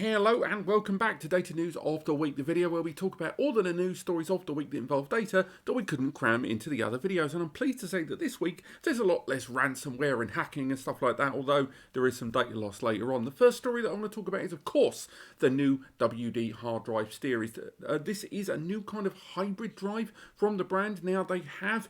Hello and welcome back to Data News of the Week, the video where we talk about all of the news stories of the week that involve data that we couldn't cram into the other videos. And I'm pleased to say that this week there's a lot less ransomware and hacking and stuff like that, although there is some data loss later on. The first story that I want to talk about is, of course, the new WD hard drive series. This is a new kind of hybrid drive from the brand. Now, they have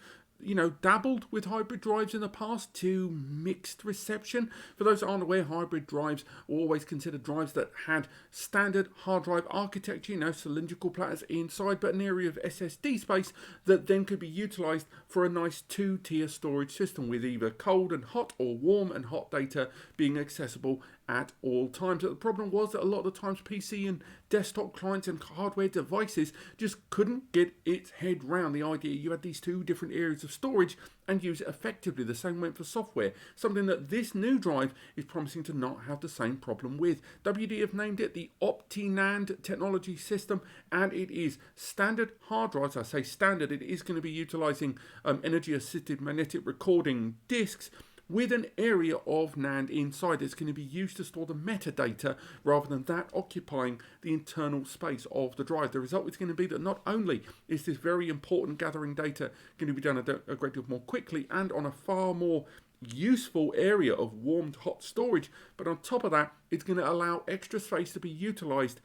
dabbled with hybrid drives in the past to mixed reception. For those that aren't aware, hybrid drives were always considered drives that had standard hard drive architecture, cylindrical platters inside, but an area of SSD space that then could be utilized for a nice two-tier storage system with either cold and hot or warm and hot data being accessible at all times. But the problem was that a lot of the times PC and desktop clients and hardware devices just couldn't get its head round the idea you had these two different areas of storage and use it effectively. The same went for software, something that this new drive is promising to not have the same problem with. WD have named it the Optinand technology system, and it is standard hard drives. I say standard, it is going to be utilizing energy-assisted magnetic recording disks with an area of NAND inside that's going to be used to store the metadata rather than that occupying the internal space of the drive. The result is going to be that not only is this very important gathering data going to be done a great deal more quickly and on a far more useful area of warmed hot storage, but on top of that, it's going to allow extra space to be utilized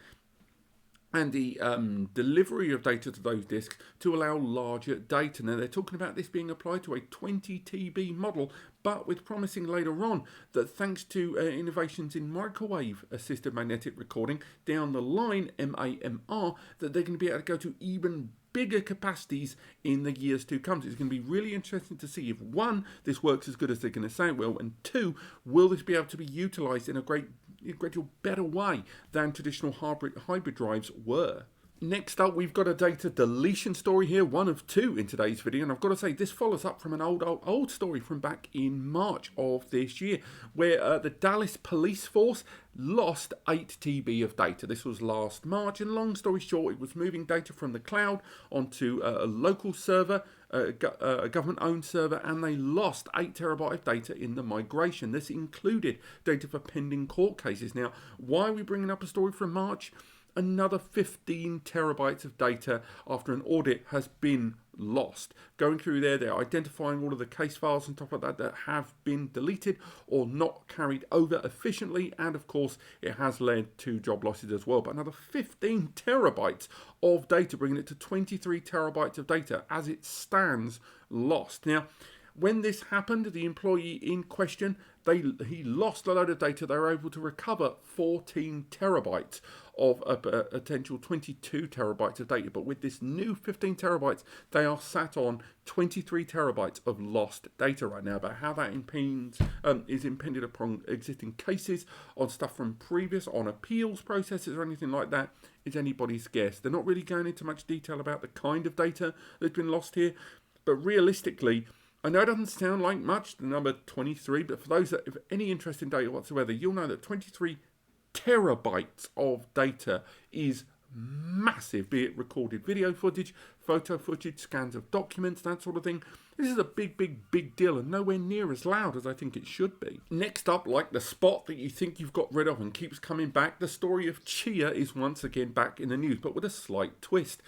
and the delivery of data to those disks to allow larger data. Now, they're talking about this being applied to a 20 TB model, but with promising later on that thanks to innovations in microwave-assisted magnetic recording down the line, MAMR, that they're going to be able to go to even bigger capacities in the years to come. So it's going to be really interesting to see if, one, this works as good as they're going to say it will, and two, will this be able to be utilized in a great deal better way than traditional hybrid drives were. Next up, we've got a data deletion story here, one of two in today's video, and I've got to say this follows up from an old story from back in March of this year, where the Dallas police force lost 8 TB of data. This was last March, and long story short, it was moving data from the cloud onto a local server, a government-owned server, and they lost 8 terabyte of data in the migration. This included data for pending court cases. Now, why are we bringing up a story from March? Another 15 terabytes of data after an audit has been lost. Going through there, they're identifying all of the case files and stuff like that that have been deleted or not carried over efficiently, and of course it has led to job losses as well. But another 15 terabytes of data, bringing it to 23 terabytes of data as it stands lost. Now, when this happened, the employee in question, he lost a load of data. They were able to recover 14 terabytes of a potential 22 terabytes of data. But with this new 15 terabytes, they are sat on 23 terabytes of lost data right now. But how that is impended upon existing cases, on stuff from previous, on appeals processes or anything like that, is anybody's guess. They're not really going into much detail about the kind of data that's been lost here. But realistically, I know it doesn't sound like much, the number 23, but for those that have any interest in data whatsoever, you'll know that 23 terabytes of data is massive, be it recorded video footage, photo footage, scans of documents, that sort of thing. This is a big deal and nowhere near as loud as I think it should be. Next up, like the spot that you think you've got rid of and keeps coming back, the story of Chia is once again back in the news, but with a slight twist.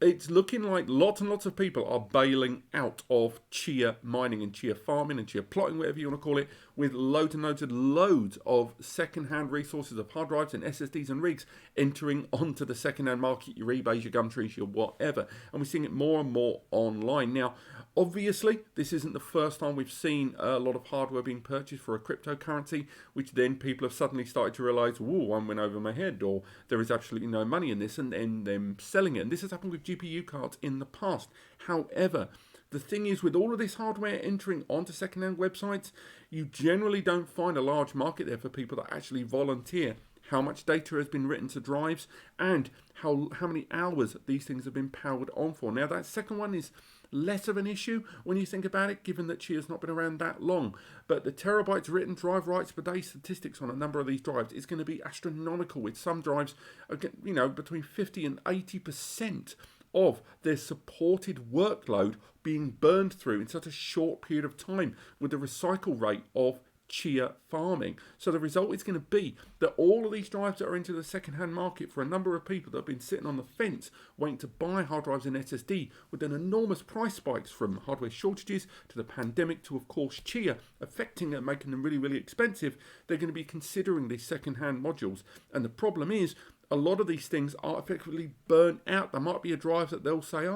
It's looking like lots and lots of people are bailing out of Chia mining and Chia farming and Chia plotting, whatever you want to call it, with loads and loads of second-hand resources of hard drives and SSDs and rigs entering onto the second-hand market, your eBays, your Gumtrees, your whatever. And we're seeing it more and more online. Now, obviously, this isn't the first time we've seen a lot of hardware being purchased for a cryptocurrency, which then people have suddenly started to realize, whoa, one went over my head, or there is absolutely no money in this, and then them selling it. And this has happened with GPU cards in the past. However, the thing is, with all of this hardware entering onto second-hand websites, you generally don't find a large market there for people that actually volunteer how much data has been written to drives and how many hours these things have been powered on for. Now, that second one is less of an issue when you think about it, given that Chia's not been around that long. But the terabytes written drive writes per day statistics on a number of these drives is going to be astronomical, with some drives, between 50 and 80% of their supported workload being burned through in such a short period of time, with a recycle rate of Chia farming. So the result is going to be that all of these drives that are into the second-hand market for a number of people that have been sitting on the fence waiting to buy hard drives and SSD with an enormous price spikes from hardware shortages to the pandemic to, of course, Chia affecting and making them really, really expensive, they're going to be considering these second-hand modules. And the problem is a lot of these things are effectively burnt out. There might be a drive that they'll say,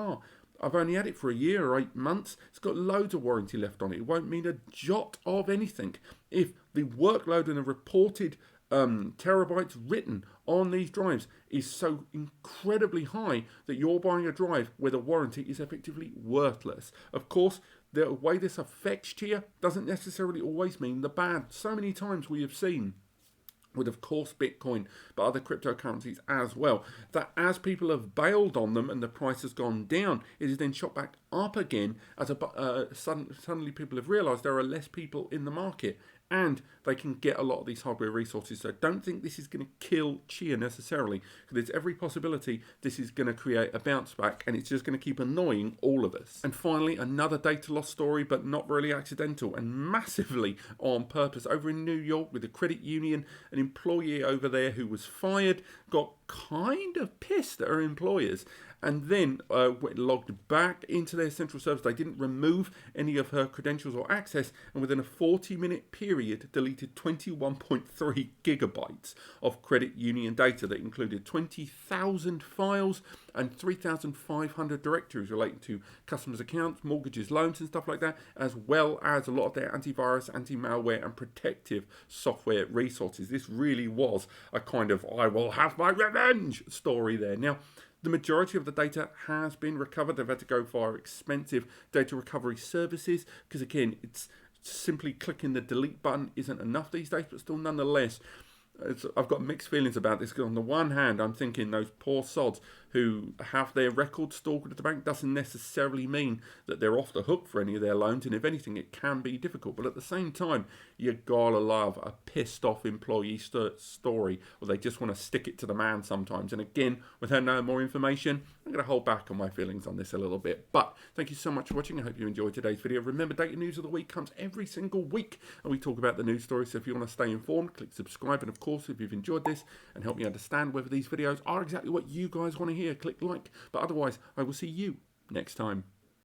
I've only had it for a year or 8 months. It's got loads of warranty left on it. It won't mean a jot of anything. If the workload and the reported terabytes written on these drives is so incredibly high that you're buying a drive where the warranty is effectively worthless. Of course, the way this affects Chia doesn't necessarily always mean the bad. So many times we have seen with, of course, Bitcoin, but other cryptocurrencies as well, that as people have bailed on them and the price has gone down, it is then shot back up again as suddenly people have realised there are less people in the market and they can get a lot of these hardware resources. So don't think this is going to kill Chia necessarily, because there's every possibility this is going to create a bounce back and it's just going to keep annoying all of us. And finally, another data loss story, but not really accidental and massively on purpose. Over in New York with a credit union, an employee over there who was fired got kind of pissed at her employers and then logged back into their central service. They didn't remove any of her credentials or access, and within a 40-minute period deleted 21.3 gigabytes of credit union data that included 20,000 files and 3,500 directories relating to customers' accounts, mortgages, loans and stuff like that, as well as a lot of their antivirus, anti-malware and protective software resources. This really was a kind of I will have my revenge story there. Now, the majority of the data has been recovered. They've had to go via expensive data recovery services because, again, it's simply clicking the delete button isn't enough these days, but still nonetheless, I've got mixed feelings about this, because on the one hand, I'm thinking those poor sods who have their records stored at the bank doesn't necessarily mean that they're off the hook for any of their loans, and if anything, it can be difficult. But at the same time, you gotta love a pissed off employee story, or they just want to stick it to the man sometimes. And again, without knowing more information, I'm going to hold back on my feelings on this a little bit. But thank you so much for watching. I hope you enjoyed today's video. Remember, Data News of the Week comes every single week, and we talk about the news stories. So if you want to stay informed, click subscribe. And of course, if you've enjoyed this and help me understand whether these videos are exactly what you guys want to hear, click like. But otherwise, I will see you next time.